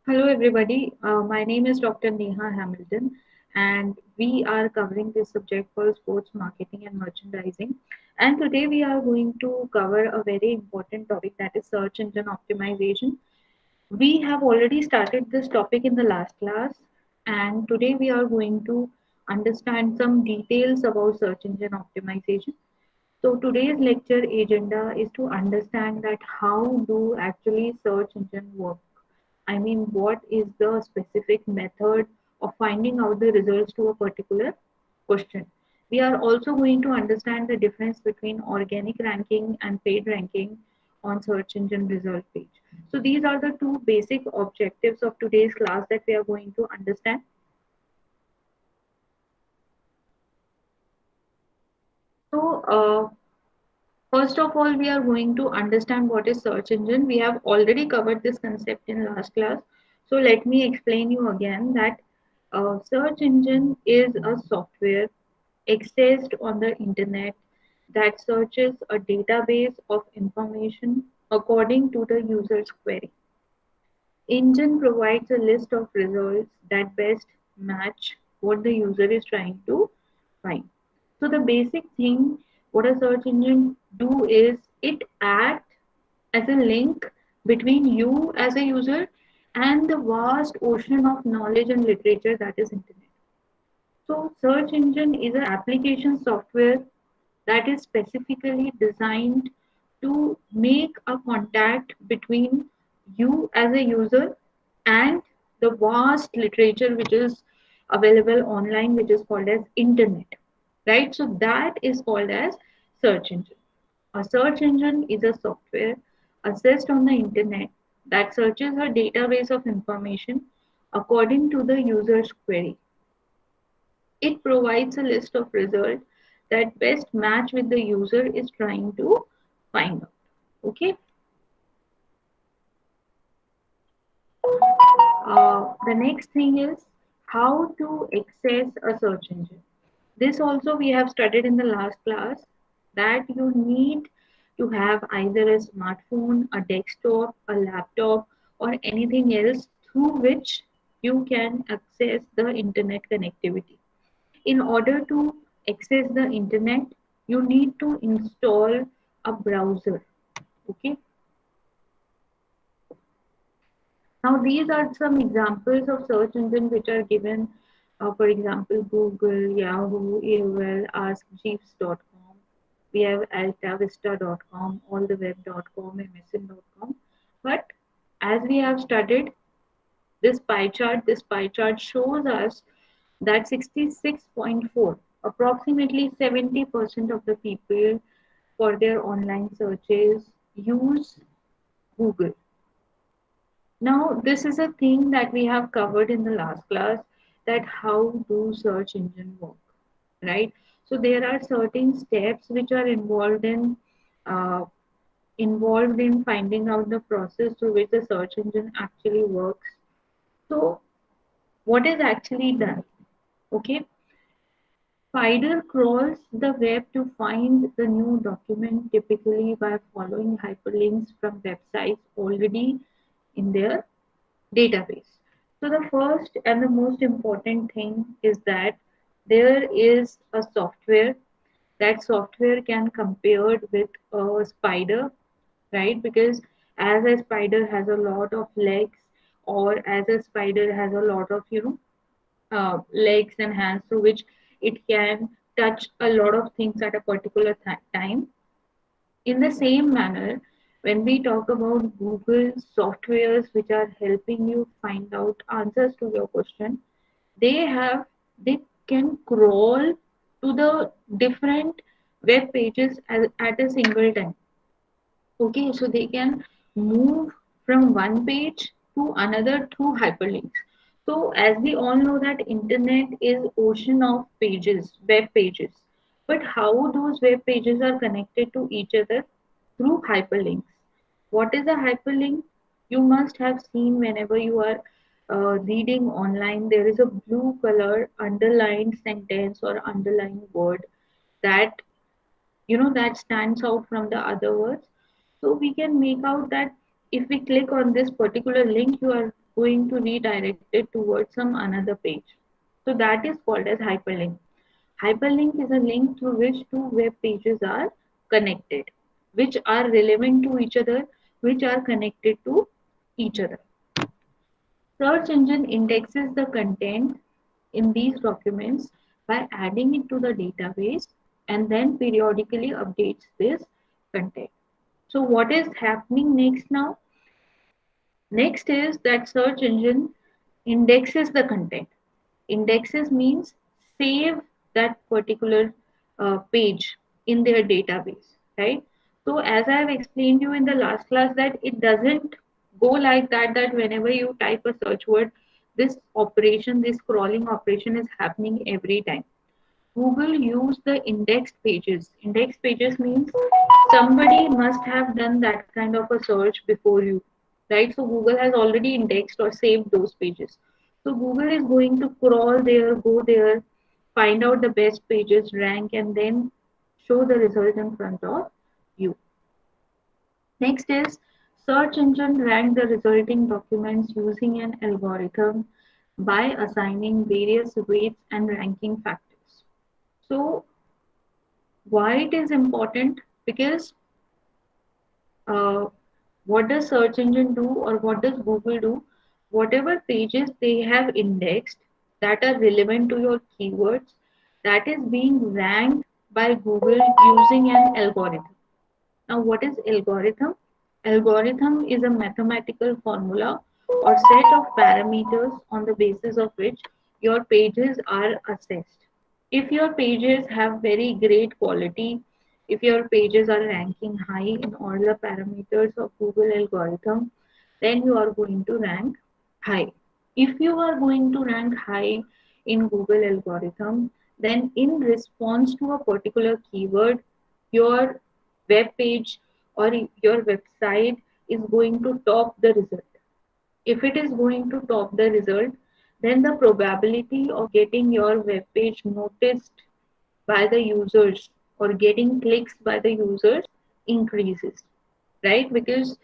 Hello, everybody. My name is Dr. Neha Hamilton, and we are covering this subject called sports marketing and merchandising. And today we are going to cover a very important topic, that is search engine optimization. We have already started this topic in the last class, and today we are going to understand some details about search engine optimization. So today's lecture agenda is to understand that how do actually search engine work. I mean, what is the specific method of finding out the results to a particular question. We are also going to understand the difference between organic ranking and paid ranking on search engine result page. So these are the two basic objectives of today's class that we are going to understand. So first of all, we are going to understand what is search engine. We have already covered this concept in last class. So let me explain you again that search engine is a software accessed on the internet that searches a database of information according to the user's query. Engine provides a list of results that best match what the user is trying to find. So the basic thing what a search engine do is it acts as a link between you as a user and the vast ocean of knowledge and literature that is internet. So search engine is an application software that is specifically designed to make a contact between you as a user and the vast literature which is available online, which is called as internet, right? So that is called as search engine. A search engine is a software accessed on the internet that searches a database of information according to the user's query. It provides a list of results that best match with the user is trying to find out. Okay. The next thing is how to access a search engine. This also we have studied in the last class that you need to have either a smartphone, a desktop, a laptop, or anything else through which you can access the internet connectivity. In order to access the internet, you need to install a browser. Okay. Now these are some examples of search engines which are given. For example, Google, Yahoo, AOL, AskJeeves.com. We have AltaVista.com, AllTheWeb.com, MSN.com. But as we have studied this pie chart shows us that 66.4, approximately 70% of the people for their online searches use Google. Now, this is a thing that we have covered in the last class, that how do search engine work, right? So there are certain steps which are uh, involved in finding out the process through which the search engine actually works. So what is actually done? Okay, Spider crawls the web to find the new document typically by following hyperlinks from websites already in their database. So the first and the most important thing is that there is a software. That software can compared with a spider, right? Because as a spider has a lot of legs, or as a spider has a lot of legs and hands through which it can touch a lot of things at a particular time. In the same manner, when we talk about Google softwares which are helping you find out answers to your question, they have they can crawl to the different web pages at a single time. Okay, so they can move from one page to another through hyperlinks. So as we all know that internet is ocean of pages, web pages. But how those web pages are connected to each other? Through hyperlinks. What is a hyperlink? You must have seen whenever you are reading online, there is a blue color underlined sentence or underlined word that that stands out from the other words. So we can make out that if we click on this particular link, you are going to redirect it towards some another page. So that is called as hyperlink. Hyperlink is a link through which two web pages are connected, which are relevant to each other, which are connected to each other. Search engine indexes the content in these documents by adding it to the database and then periodically updates this content. So what is happening next now? Next is that search engine indexes the content. Indexes means save that particular page in their database, right? So as I have explained you in the last class that it doesn't go like that, that whenever you type a search word, this operation, this crawling operation is happening every time. Google use the indexed pages. Indexed pages means somebody must have done that kind of a search before you, right? So Google has already indexed or saved those pages. So Google is going to crawl there, go there, find out the best pages, rank, and then show the result in front of you. Next is search engine rank the resulting documents using an algorithm by assigning various weights and ranking factors. So why it is important? Because uh, what does search engine do or what does Google do? Whatever pages they have indexed that are relevant to your keywords, that is being ranked by Google using an algorithm. Now what is algorithm? Algorithm is a mathematical formula or set of parameters on the basis of which your pages are assessed. If your pages have very great quality, if your pages are ranking high in all the parameters of Google algorithm, then you are going to rank high. If you are going to rank high in Google algorithm, then in response to a particular keyword, your web page or your website is going to top the result. If it is going to top the result, then the probability of getting your web page noticed by the users or getting clicks by the users increases, right? Because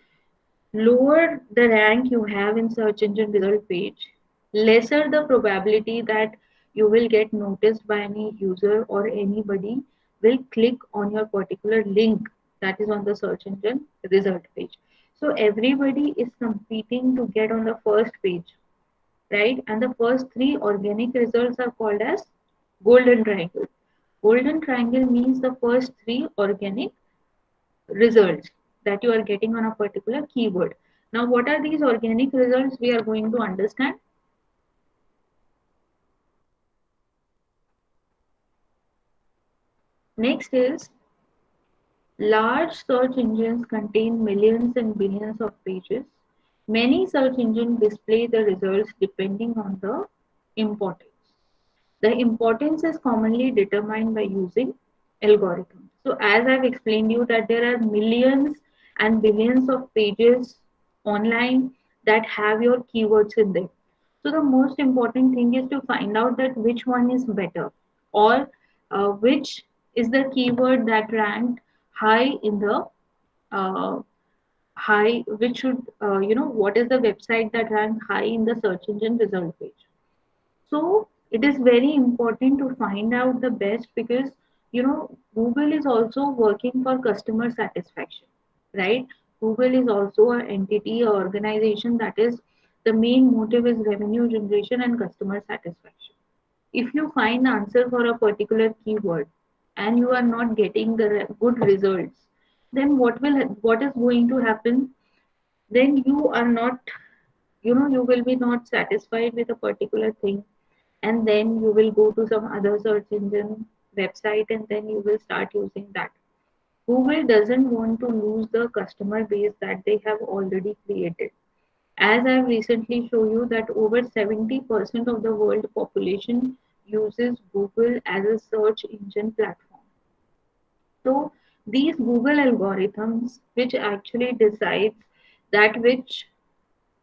lower the rank you have in search engine result page, lesser the probability that you will get noticed by any user or anybody will click on your particular link that is on the search engine result page. So everybody is competing to get on the first page, right? And the first three organic results are called as golden triangle. Golden triangle means the first three organic results that you are getting on a particular keyword. Now, what are these organic results? We are going to understand. Next is large search engines contain millions and billions of pages. Many search engines display the results depending on the importance. The importance is commonly determined by using algorithms. So as I've explained you that there are millions and billions of pages online that have your keywords in them. So the most important thing is to find out that which one is better or which is the keyword that ranked high in the uh, high, which should, what is the website that ranked high in the search engine result page. So it is very important to find out the best because Google is also working for customer satisfaction, right? Google is also an entity, an organization that is the main motive is revenue generation and customer satisfaction. If you find the answer for a particular keyword and you are not getting the good results, then what is going to happen? Then you are not, you will be not satisfied with a particular thing, and then you will go to some other search engine website and then you will start using that. Google doesn't want to lose the customer base that they have already created. As I've recently shown you that over 70% of the world population uses Google as a search engine platform. So these Google algorithms which actually decides that which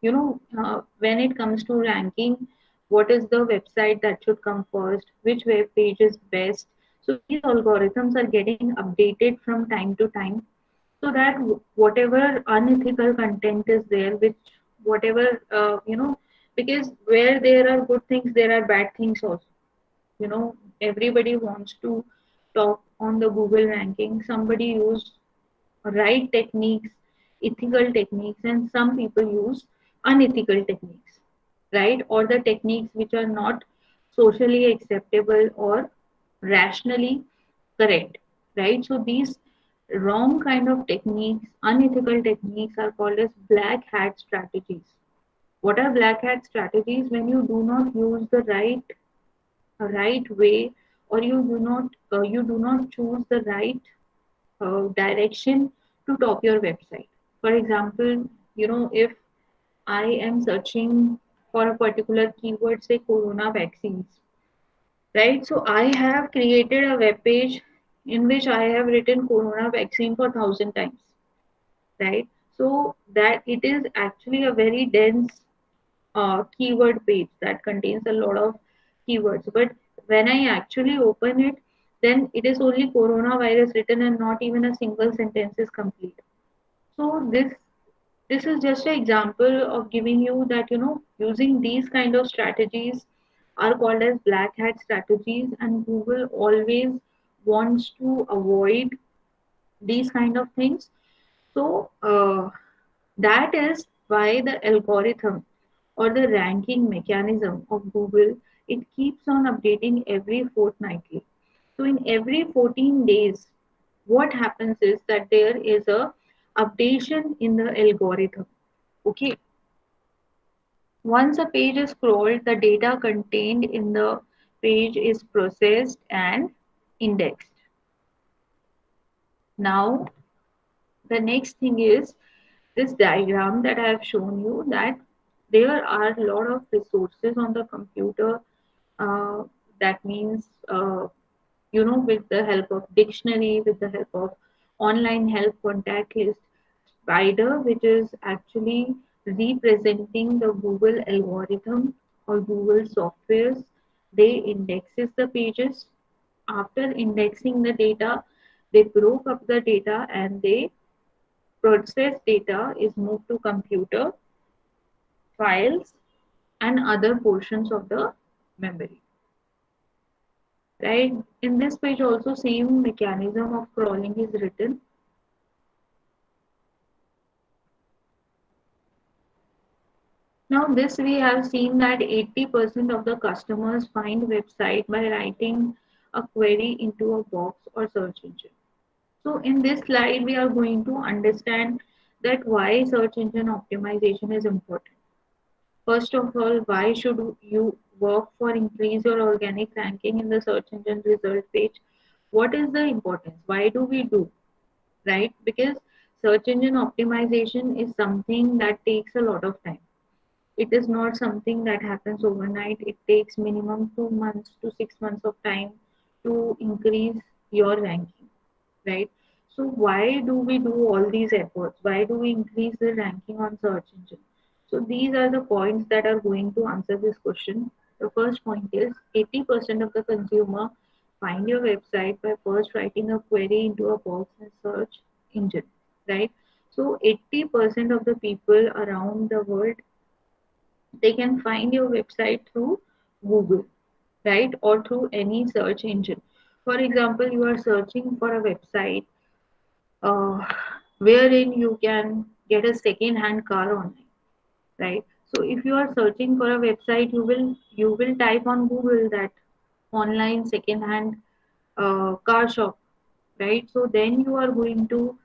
when it comes to ranking, what is the website that should come first, which web page is best. So these algorithms are getting updated from time to time so that whatever unethical content is there, which whatever because where there are good things, there are bad things also. You know, everybody wants to talk on the Google ranking. Somebody use right techniques, ethical techniques, and some people use unethical techniques, right? Or the techniques which are not socially acceptable or rationally correct, right? So these wrong kind of techniques, unethical techniques, are called as black hat strategies. What are black hat strategies? When you do not use the right way, or you do not choose the right direction to top your website. For example, if I am searching for a particular keyword, say corona vaccines, right? So I have created a web page in which I have written corona vaccine for 1,000 times, right? So that it is actually a very dense keyword page that contains a lot of keywords. But when I actually open it, then it is only coronavirus written and not even a single sentence is complete. So this is just an example of giving you that using these kind of strategies are called as black hat strategies, and Google always wants to avoid these kind of things. So that is why the algorithm or the ranking mechanism of Google, it keeps on updating every fortnightly. So in every 14 days, what happens is that there is a updation in the algorithm. Okay, once a page is scrolled, the data contained in the page is processed and indexed. Now, the next thing is this diagram that I have shown you, that there are a lot of resources on the computer. Uh, that means, with the help of dictionary, with the help of online help contact list, Spider, which is actually representing the Google algorithm or Google softwares. They indexes the pages. After indexing the data, they broke up the data and they process data is moved to computer files and other portions of the memory, right? In this page also same mechanism of crawling is written. Now this we have seen that 80% of the customers find website by writing a query into a box or search engine. So in this slide we are going to understand that why search engine optimization is important. First of all, why should you work for increase your organic ranking in the search engine result page? What is the importance? Why do we do? Right? Because search engine optimization is something that takes a lot of time. It is not something that happens overnight. It takes minimum 2 months to 6 months of time to increase your ranking, right? So why do we do all these efforts? Why do we increase the ranking on search engine? So these are the points that are going to answer this question. The first point is 80% of the consumer find your website by first writing a query into a box and search engine, right? So 80% of the people around the world, they can find your website through Google, right? Or through any search engine. For example, you are searching for a website uh, wherein you can get a second hand car online, right? So if you are searching for a website, you will type on Google that online second hand car shop, right? So then you are going to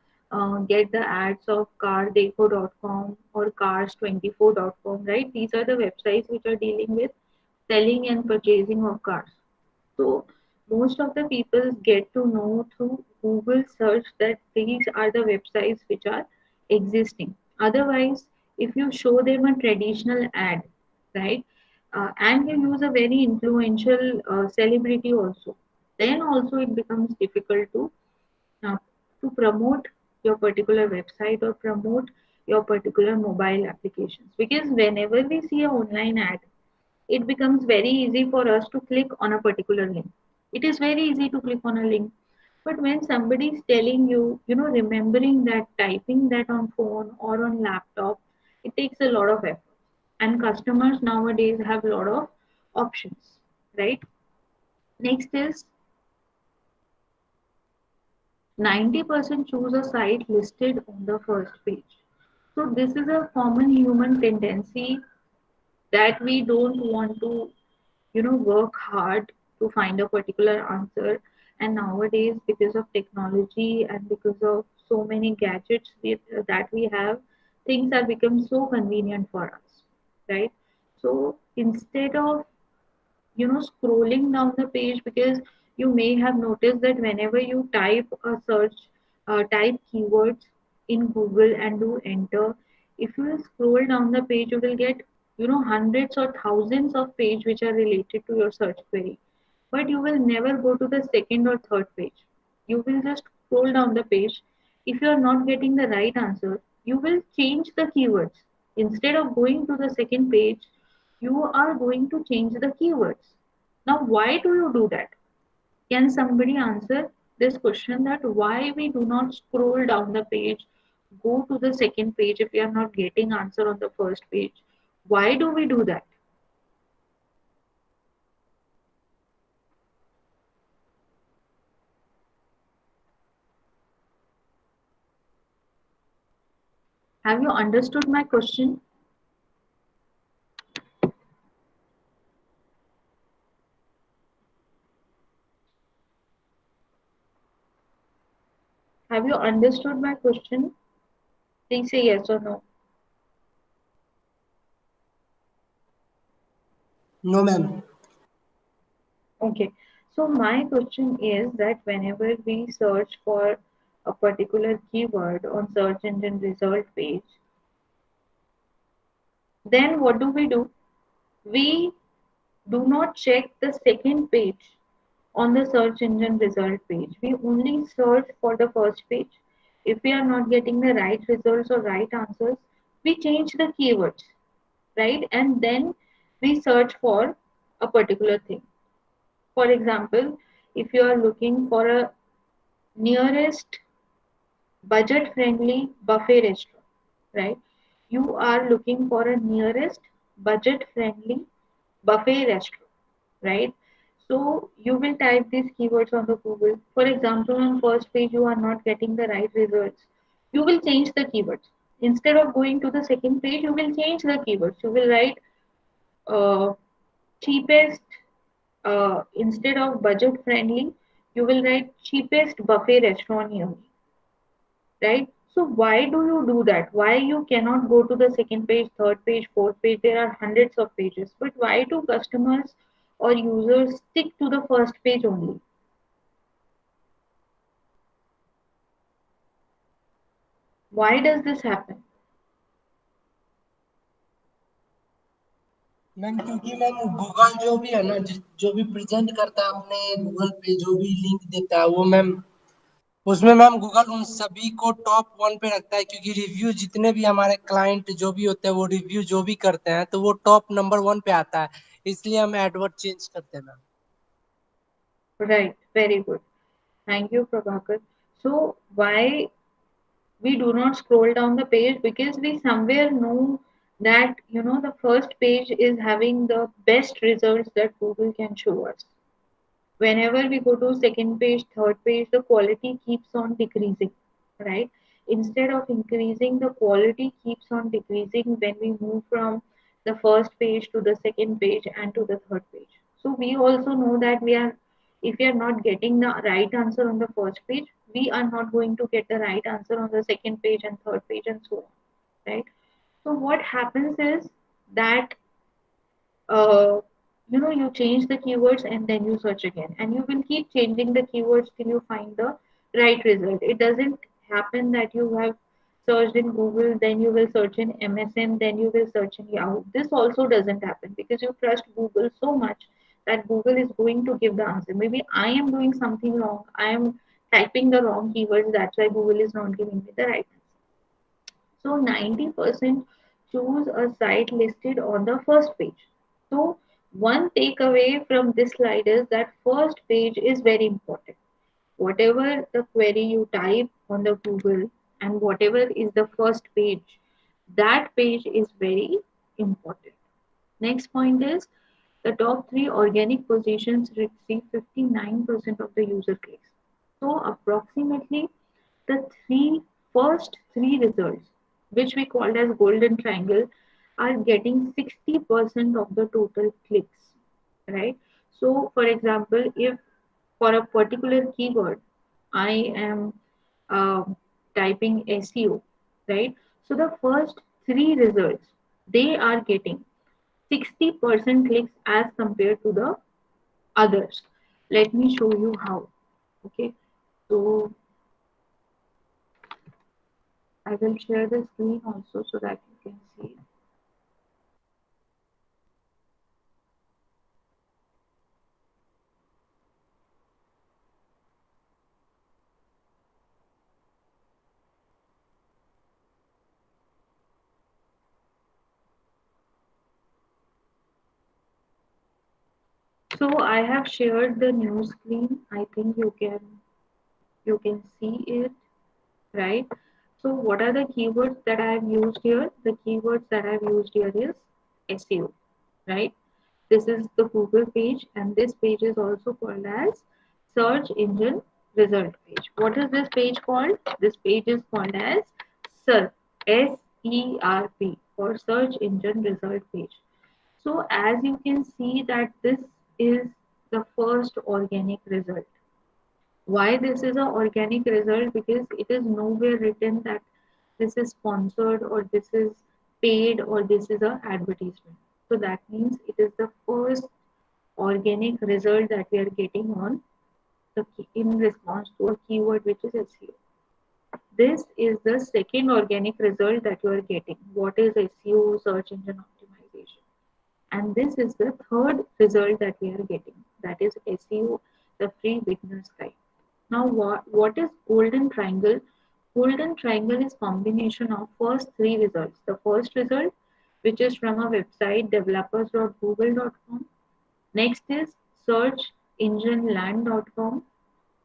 get the ads of cardeco.com or cars24.com, right? These are the websites which are dealing with selling and purchasing of cars. So most of the people get to know through Google search that these are the websites which are existing. Otherwise, if you show them a traditional ad, right, and you use a very influential celebrity also, then also it becomes difficult uh, to promote your particular website or promote your particular mobile applications, because whenever we see an online ad, it becomes very easy for us to click on a particular link. It is very easy to click on a link. But when somebody is telling you, remembering that, typing that on phone or on laptop, it takes a lot of effort. and customers nowadays have a lot of options, right? Next is 90% choose a site listed on the first page. So this is a common human tendency that we don't want to, work hard to find a particular answer. And nowadays, because of technology and because of so many gadgets that we have, things have become so convenient for us, right? So instead of scrolling down the page, because you may have noticed that whenever you type a search, type keywords in Google and do enter, if you scroll down the page you will get hundreds or thousands of page which are related to your search query, but you will never go to the second or third page. You will just scroll down the page. If you are not getting the right answer, you will change the keywords. Instead of going to the second page, you are going to change the keywords. Now, why do you do that? Can somebody answer this question, that why we do not scroll down the page, go to the second page if we are not getting answer on the first page? Why do we do that? Have you understood my question? Have you understood my question? Please say yes or no. No, ma'am. Okay. So my question is that whenever we search for a particular keyword on search engine result page, then what do? We do not check the second page on the search engine result page. We only search for the first page. If we are not getting the right results or right answers, we change the keywords, right? And then we search for a particular thing. For example, if you are looking for a nearest budget friendly buffet restaurant, right? You are looking for a nearest budget friendly buffet restaurant, right? So you will type these keywords on the Google. For example, on first page you are not getting the right results. You will change the keywords. Instead of going to the second page, you will change the keywords. You will write uh, cheapest, instead of budget friendly, you will write cheapest buffet restaurant near me, right? So why do you do that? Why you cannot go to the second page, third page, fourth page? There are hundreds of pages, but why do customers or users stick to the first page only? Why does this happen? Ma'am क्योंकि ma'am Google जो भी है ना, जो भी present करता है अपने गूगल पे जो भी लिंक देता है वो मैम, उसमें मैम गूगल उन सभी को टॉप वन पे रखता है, क्योंकि रिव्यू जितने भी हमारे क्लाइंट जो भी होते हैं वो रिव्यू जो भी करते हैं तो वो टॉप नंबर वन पे आता है, इसलिए हम एडवर्ड चेंज करते हैं ma'am. Right, very good. Thank you, Prabhakar. So why we do not scroll down the page? Because we somewhere know that the first page is having the best results that Google can show us. Whenever we go to second page, third page, the quality keeps on decreasing, right? Instead of increasing, the quality keeps on decreasing when we move from the first page to the second page and to the third page. So we also know that if we are not getting the right answer on the first page, we are not going to get the right answer on the second page and third page and so on, right? So what happens is that uh, you change the keywords and then you search again, and you will keep changing the keywords till you find the right result. It doesn't happen that you have searched in Google, then you will search in MSN, then you will search in Yahoo. This also doesn't happen because you trust Google so much that Google is going to give the answer. Maybe I am doing something wrong, I am typing the wrong keywords, that's why Google is not giving me the right answer. So 90% choose a site listed on the first page. So one takeaway from this slide is that first page is very important. Whatever the query you type on the Google and whatever is the first page, that page is very important. Next point is the top three organic positions receive 59% of the user clicks. So approximately the first three results, which we called as golden triangle, are getting 60% of the total clicks, right? So for example, if for a particular keyword I am uh, typing SEO, right? So the first three results, they are getting 60% clicks as compared to the others. Let me show you how. Okay, so I will share the screen also so that you can see. So I have shared the new screen. I think you can see it, right? So what are the keywords that I have used here? The keywords that I have used here is SEO, right? This is the Google page, and this page is also called as search engine result page. What is this page called? This page is called as SERP, SERP, or search engine result page. So as you can see that this is the first organic result. Why this is an organic result? Because it is nowhere written that this is sponsored or this is paid or this is a advertisement. So that means it is the first organic result that we are getting on in response to a keyword which is SEO. This is the second organic result that you are getting. What is SEO, search engine optimization? And this is the third result that we are getting, that is SEO, the free beginner's guide. Now what is golden triangle? Golden triangle is combination of first three results. The first result, which is from a website developers.google.com. Next is searchengineland.com,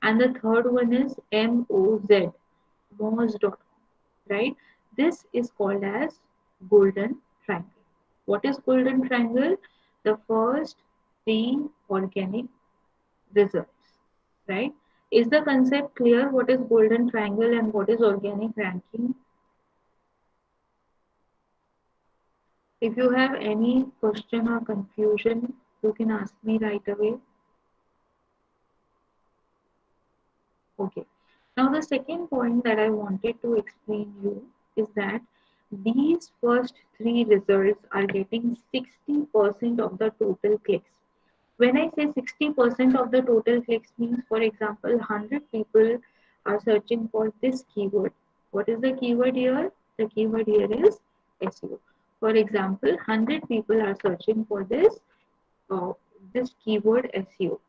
and the third one is moz.com, right? This is called as golden triangle. What is golden triangle? The first three organic results, right? Is the concept clear? What is golden triangle and what is organic ranking? If you have any question or confusion, you can ask me right away. Okay. Now the second point that I wanted to explain you is that these first three results are getting 60% of the total clicks. When I say 60% of the total clicks means, for example, 100 people are searching for this keyword. What is the keyword here? The keyword here is SEO. For example, 100 people are searching for uh, this keyword SEO,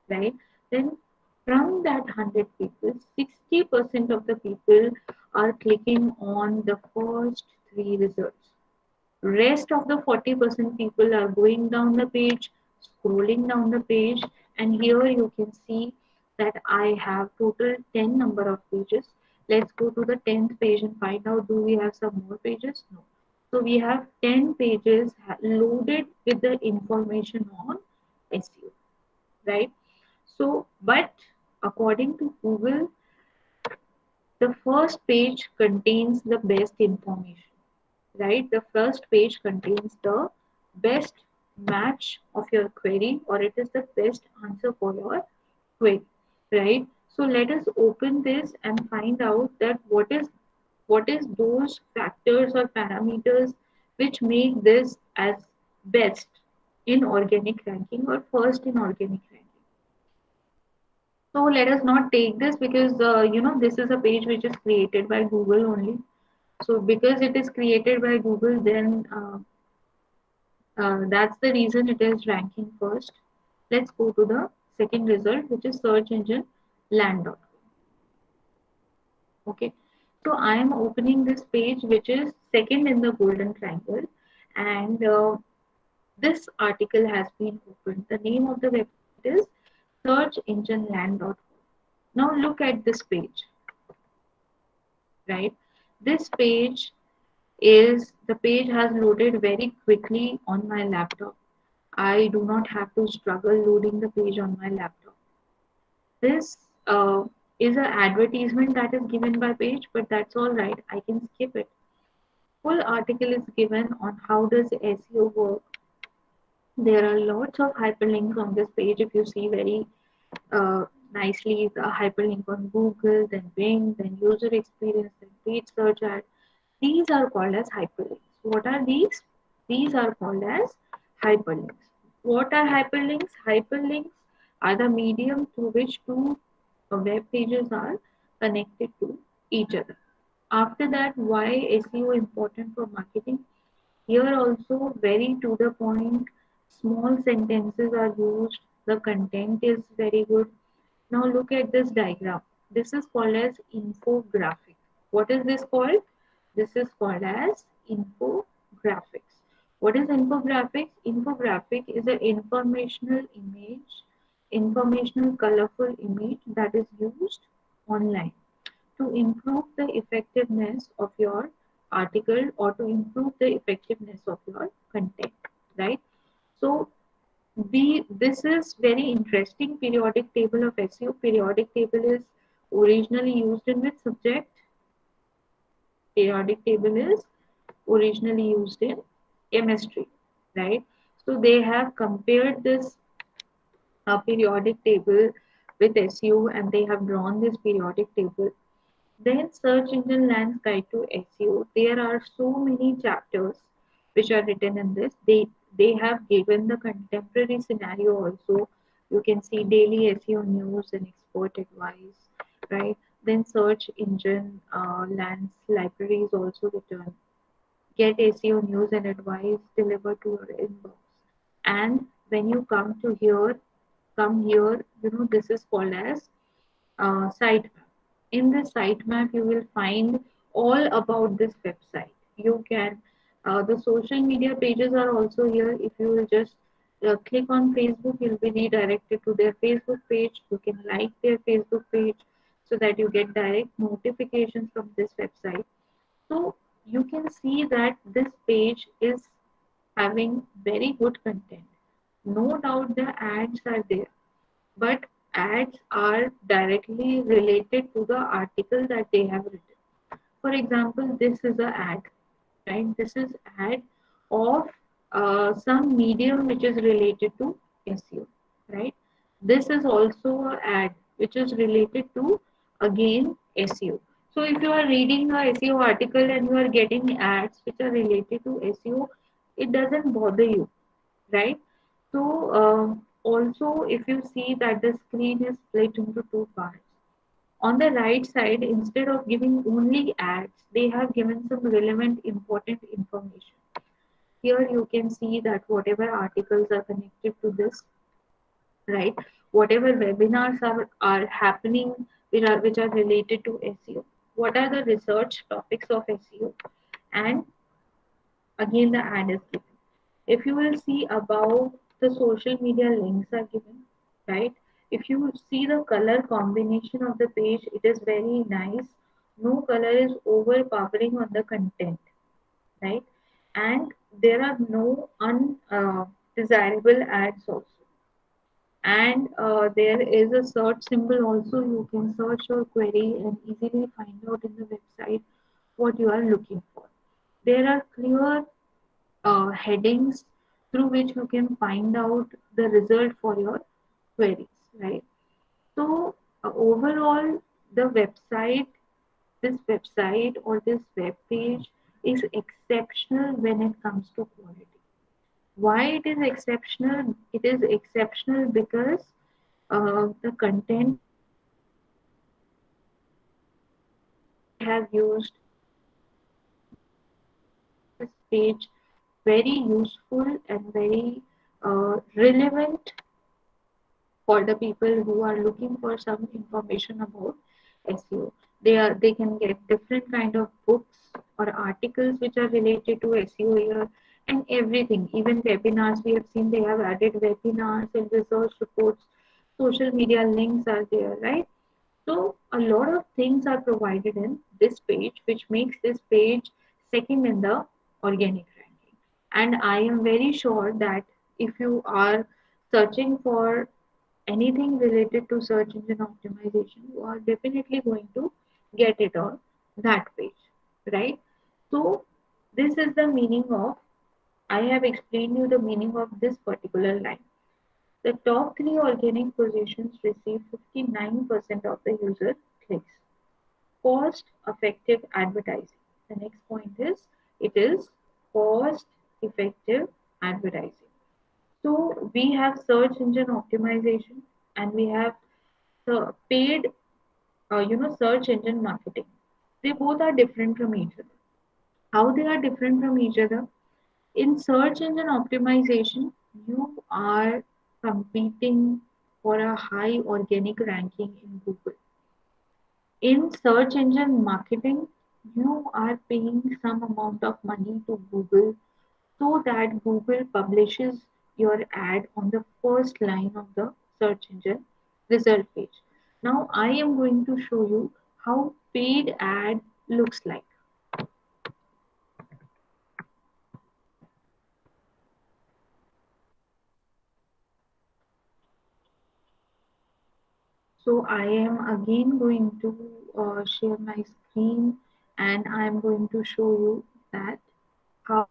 right? Then from that 100 people, 60% of the people are clicking on the first three results. Rest of the 40% people are going down the page, scrolling down the page, and here you can see that I have total 10 number of pages. Let's go to the 10th page and find out, do we have some more pages? No. So we have 10 pages loaded with the information on SEO, right? So, but according to Google, the first page contains the best information, right? The first page contains the best match of your query, or it is the best answer for your query, right? So let us open this and find out that what is those factors or parameters which make this as best in organic ranking or first in organic ranking. So let us not take this because this is a page which is created by Google only. So because it is created by Google, then that's the reason it is ranking first. Let's go to the second result, which is search engine land.com. Okay, so I am opening this page, which is second in the golden triangle, and this article has been opened. The name of the website is searchengineland.com. Now look at this page, right? This page is the page has loaded very quickly on my laptop. I do not have to struggle loading the page on my laptop. This is an advertisement that is given by page, but that's all right. I can skip it. Full article is given on how does SEO work. There are lots of hyperlinks on this page. If you see very uh, nicely, the hyperlink on Google, then Bing, then user experience, then page search ad. These are called as hyperlinks. What are these? These are called as hyperlinks. What are hyperlinks? Hyperlinks are the medium through which two web pages are connected to each other. After that, why SEO important for marketing? Here also very to the point, small sentences are used, the content is very good. Now look at this diagram. This is called as infographic. What is this called? This is called as infographics. What is infographics? Infographic is an informational colorful image that is used online to improve the effectiveness of your article or to improve the effectiveness of your content, right? So this is very interesting periodic table of SEO. Periodic table is originally used in which subject? Periodic table is originally used in chemistry, right? So they have compared this periodic table with SEO and they have drawn this periodic table. Then search engine lands guide to SEO. There are so many chapters which are written in this. They have given the contemporary scenario also. You can see daily SEO news and expert advice, right? Then search engine lands library is also written. Get SEO news and advice delivered to your inbox. And when you come here, this is called as sitemap. In this sitemap, you will find all about this website. You can, the social media pages are also here. If you will just click on Facebook, you'll be redirected to their Facebook page. You can like their Facebook page so that you get direct notifications from this website. So you can see that this page is having very good content. No doubt the ads are there, but ads are directly related to the article that they have written. For example, this is an ad, right? This is ad of some medium which is related to SEO, right? This is also an ad which is related to again SEO. So if you are reading a SEO article and you are getting ads which are related to SEO, it doesn't bother you, right? So also if you see that the screen is split into two parts. On the right side, instead of giving only ads, they have given some relevant important information. Here you can see that whatever articles are connected to this, right? Whatever webinars are happening which are related to SEO. What are the research topics of SEO? And again the ad is given. If you will see above, the social media links are given, right? If you see the color combination of the page, it is very nice. No color is overpowering on the content, right? And there are no undesirable ads also. And there is a search symbol also. You can search your query and easily find out in the website what you are looking for. There are clear headings through which you can find out the result for your queries, right? So overall, the this website or this web page is exceptional when it comes to quality. Why it is exceptional? It is exceptional because the content they have used this page very useful and very relevant for the people who are looking for some information about SEO. They can get different kind of books or articles which are related to SEO here and everything. Even webinars we have seen they have added webinars and research reports. Social media links are there, right? So a lot of things are provided in this page, which makes this page second in the organic ranking. And I am very sure that if you are searching for anything related to search engine optimization, you are definitely going to get it on that page, right? So, this is the meaning of, I have explained you the meaning of this particular line. The top three organic positions receive 59% of the user clicks. Cost effective advertising. The next point is, it is cost effective advertising. So we have search engine optimization and we have the paid search engine marketing. They both are different from each other. How they are different from each other? In search engine optimization, you are competing for a high organic ranking in Google. In search engine marketing, you are paying some amount of money to Google so that Google publishes your ad on the first line of the search engine result page. Now, I am going to show you how paid ad looks like. So, I am again going to share my screen and I am going to show you that how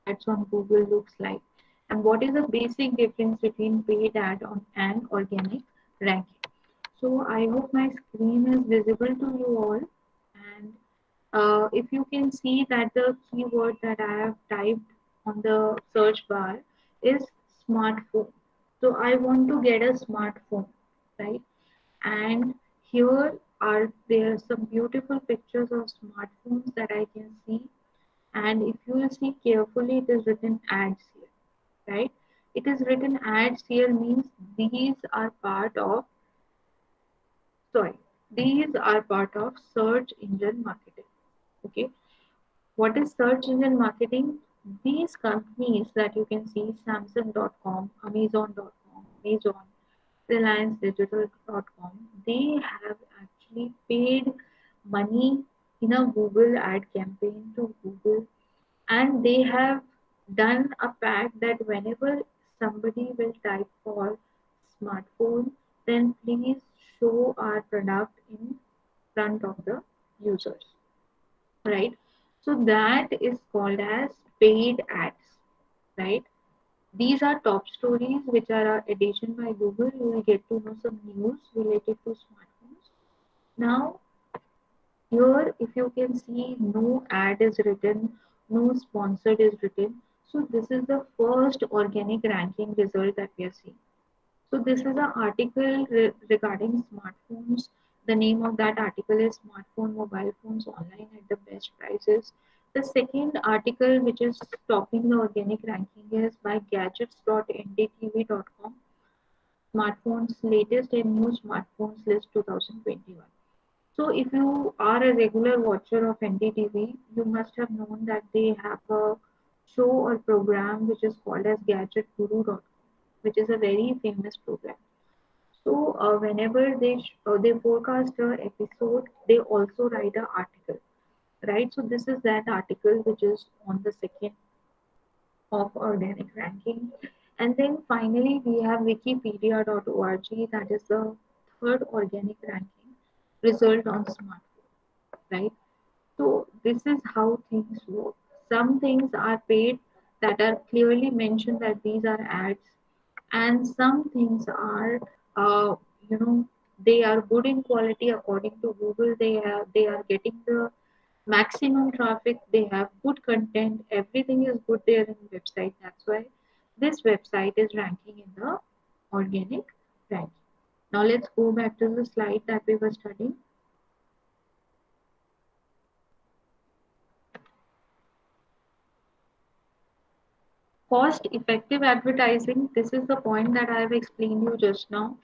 paid ads on Google looks like and what is the basic difference between paid ad on and organic ranking. So I hope my screen is visible to you all and if you can see that the keyword that I have typed on the search bar is smartphone. So I want to get a smartphone, right? And here are there some beautiful pictures of smartphones that I can see, and if you will see carefully, it is written ads here, right? It is written ads here means these are part of, sorry, these are part of search engine marketing. Okay, what is search engine marketing? These companies that you can see, Samsung.com, Amazon.com, Amazon, RelianceDigital.com, they have actually paid money in a Google ad campaign to Google, and they have done a pack that whenever somebody will type for smartphone, then please show our product in front of the users, right? So that is called as paid ads, right? These are top stories which are a addition by Google. You will get to know some news related to smartphones. Now, here, if you can see, no ad is written, no sponsored is written. So this is the first organic ranking result that we are seeing. So this is an article regarding smartphones. The name of that article is Smartphone Mobile Phones Online at the Best Prices. The second article which is topping the organic ranking is by gadgets.ndtv.com. Smartphones latest and new smartphones list 2021. So if you are a regular watcher of NDTV, you must have known that they have a show or program which is called as GadgetGuru.com, which is a very famous program. So whenever they forecast a episode, they also write an article, right? So this is that article which is on the second of organic ranking. And then finally we have wikipedia.org, that is the third organic ranking result on smartphone, right? So this is how things work. Some things are paid that are clearly mentioned that these are ads, and some things are, uh, you know, they are good in quality according to Google. They are getting the maximum traffic. They have good content. Everything is good there in the website. That's why this website is ranking in the organic ranking. Now let's go back to the slide that we were studying. Cost effective advertising, this is the point that I have explained you just now.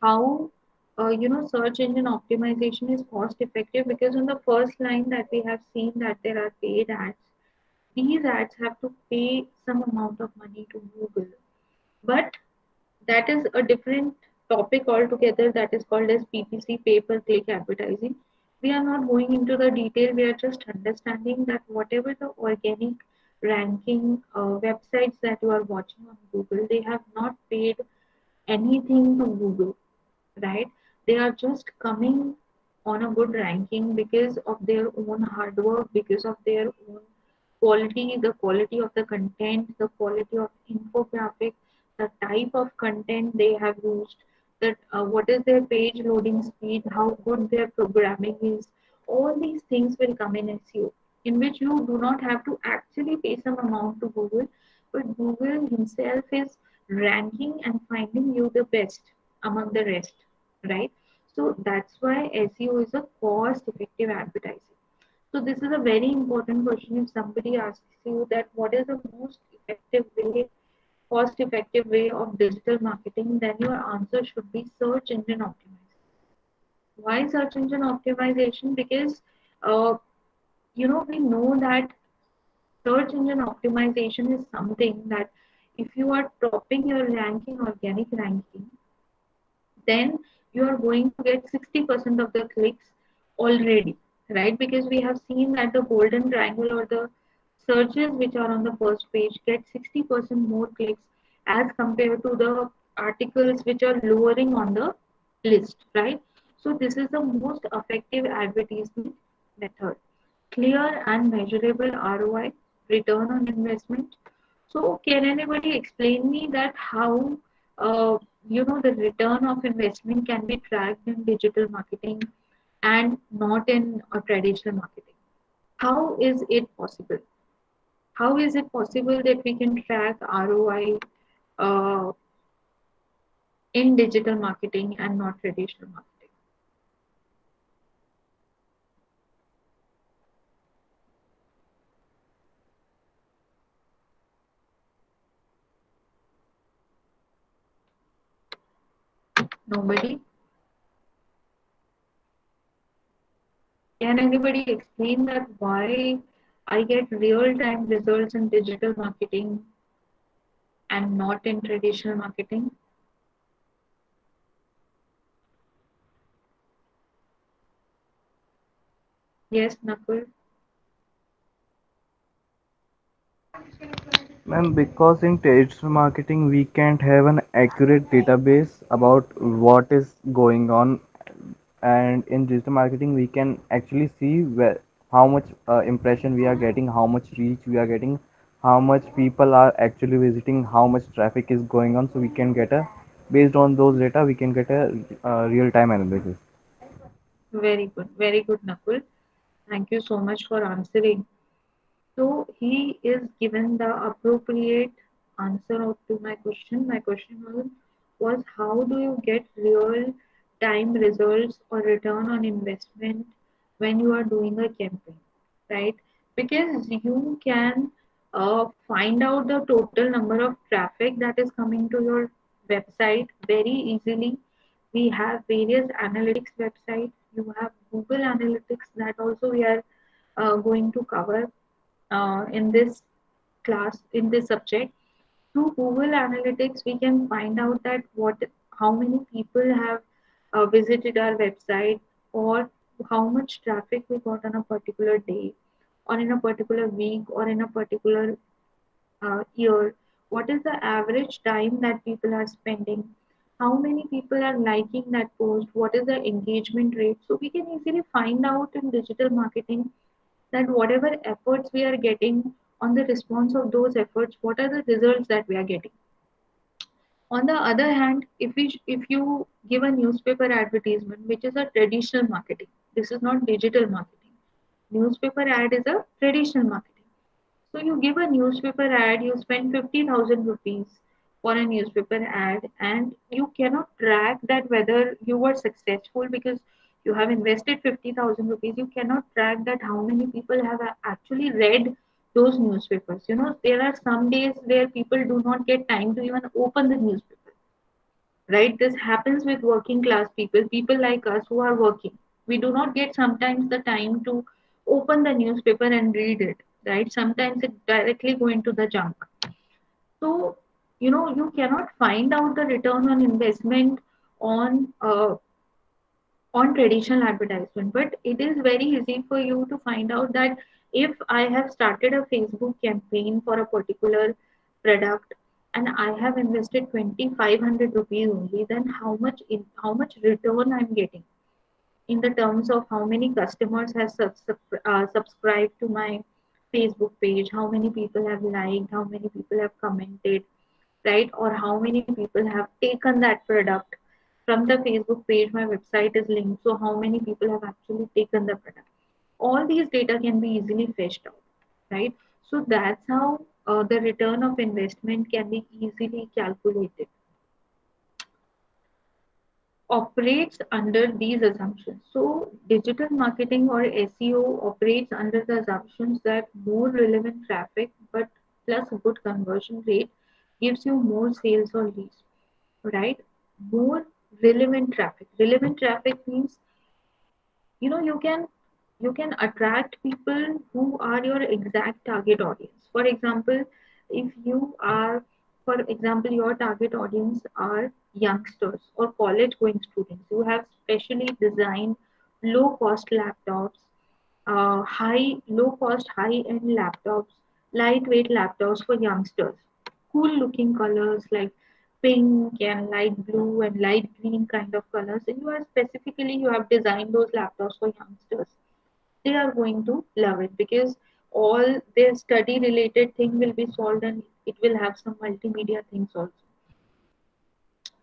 How search engine optimization is cost effective, because on the first line that we have seen that there are paid ads. These ads have to pay some amount of money to Google, but that is a different topic altogether, that is called as PPC, pay per click advertising. We are not going into the detail, we are just understanding that whatever the organic ranking websites that you are watching on Google, they have not paid anything to Google, right? They are just coming on a good ranking because of their own hard work, because of their own quality, the quality of the content, the quality of infographic, the type of content they have used, that what is their page loading speed, how good their programming is. All these things will come in SEO, in which you do not have to actually pay some amount to Google, but Google himself is ranking and finding you the best among the rest, right? So that's why SEO is a cost effective advertising. So this is a very important question. If somebody asks you that what is the most effective way, cost effective way of digital marketing, then your answer should be search engine optimization. Why search engine optimization? Because we know that search engine optimization is something that if you are topping your ranking, organic ranking, then you are going to get 60% of the clicks already, right? Because we have seen that the golden triangle or the searches which are on the first page get 60% more clicks as compared to the articles which are lowering on the list, right? So this is the most effective advertisement method. Clear and measurable ROI, return on investment. So can anybody explain me that how the return of investment can be tracked in digital marketing and not in a traditional marketing? How is it possible? How is it possible that we can track ROI uh, in digital marketing and not traditional marketing? Nobody? Can anybody explain that why I get real time results in digital marketing and not in traditional marketing? Yes, Nakul. Ma'am, because in traditional marketing we can't have an accurate database about what is going on, and in digital marketing we can actually see where how much impression we are getting, how much reach we are getting, how much people are actually visiting, how much traffic is going on. So we can get a based on those data we can get a real time analysis. Very good, Nakul. Thank you so much for answering. So he is given the appropriate answer to my question. My question was how do you get real time results or return on investment when you are doing a campaign, right? Because you can find out the total number of traffic that is coming to your website very easily. We have various analytics websites. You have Google Analytics that also we are going to cover in this class, in this subject. Through Google Analytics we can find out that what how many people have visited our website, or how much traffic we got on a particular day, or in a particular week, or in a particular year. What is the average time that people are spending, how many people are liking that post, what is the engagement rate. So we can easily find out in digital marketing that whatever efforts we are getting, on the response of those efforts, what are the results that we are getting. On the other hand, if you give a newspaper advertisement, which is a traditional marketing, this is not digital marketing. Newspaper ad is a traditional marketing. So you give a newspaper ad, you spend 50,000 rupees for a newspaper ad, and you cannot track that whether you were successful because you have invested 50,000 rupees. You cannot track that how many people have actually read those newspapers. There are some days where people do not get time to even open the newspaper, right? This happens with working class people, people like us who are working. We do not get sometimes the time to open the newspaper and read it, right? Sometimes it directly go into the junk. So you cannot find out the return on investment on on traditional advertisement. But it is very easy for you to find out that if I have started a Facebook campaign for a particular product and I have invested 2500 rupees only, then how much return I'm getting in the terms of how many customers have subscribed to my Facebook page, how many people have liked, how many people have commented, right? Or how many people have taken that product from the Facebook page. My website is linked, so how many people have actually taken the product? All these data can be easily fetched out, right? So that's how the return of investment can be easily calculated. Operates under these assumptions. So, digital marketing or SEO operates under the assumptions that more relevant traffic but plus a good conversion rate gives you more sales or leads, right? More relevant traffic. Relevant traffic means, you can attract people who are your exact target audience. For example, if you are for example your target audience are youngsters or college going students, you have specially designed low cost laptops, high low cost high end laptops, lightweight laptops for youngsters, cool looking colors like pink and light blue and light green kind of colors, and you have designed those laptops for youngsters. They are going to love it because all their study related thing will be solved, and it will have some multimedia things also.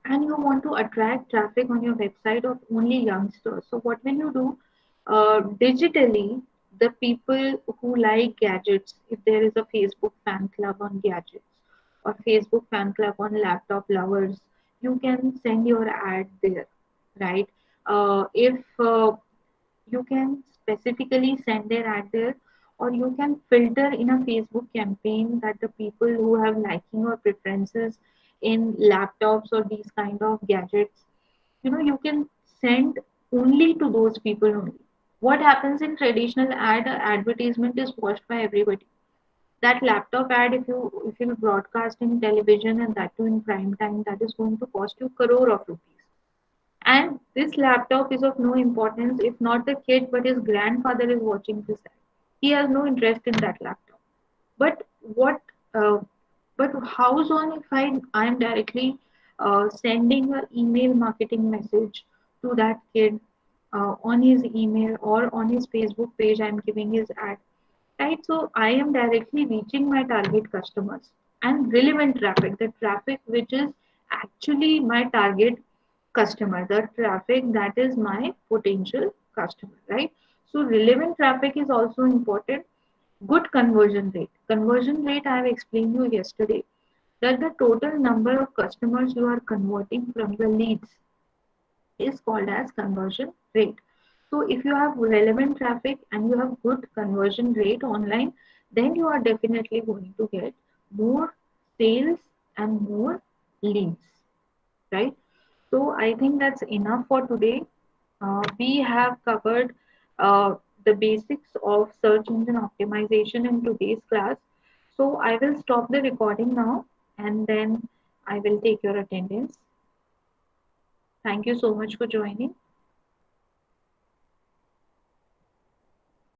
And you want to attract traffic on your website of only youngsters. So what will you do? Digitally, the people who like gadgets, if there is a Facebook fan club on gadgets or Facebook fan club on laptop lovers, you can send your ad there, right? If You can specifically send their ad there, or you can filter in a Facebook campaign that the people who have liking or preferences in laptops or these kind of gadgets, you can send only to those people only. What happens in traditional advertisement is watched by everybody. That laptop ad, if you broadcast in television and that too in prime time, that is going to cost you crore of rupees. And this laptop is of no importance if not the kid, but his grandfather is watching this ad. He has no interest in that laptop. But what? Uh, but how's on if I'm directly sending an email marketing message to that kid on his email or on his Facebook page? I'm giving his ad, right? So I am directly reaching my target customers and relevant traffic, the traffic which is actually my target customer, the traffic that is my potential customer, right? So relevant traffic is also important. Good conversion rate. Conversion rate, I have explained you yesterday that the total number of customers you are converting from the leads is called as conversion rate. So if you have relevant traffic and you have good conversion rate online, then you are definitely going to get more sales and more leads, right? So I think that's enough for today. We have covered the basics of search engine optimization in today's class. So I will stop the recording now and then I will take your attendance. Thank you so much for joining.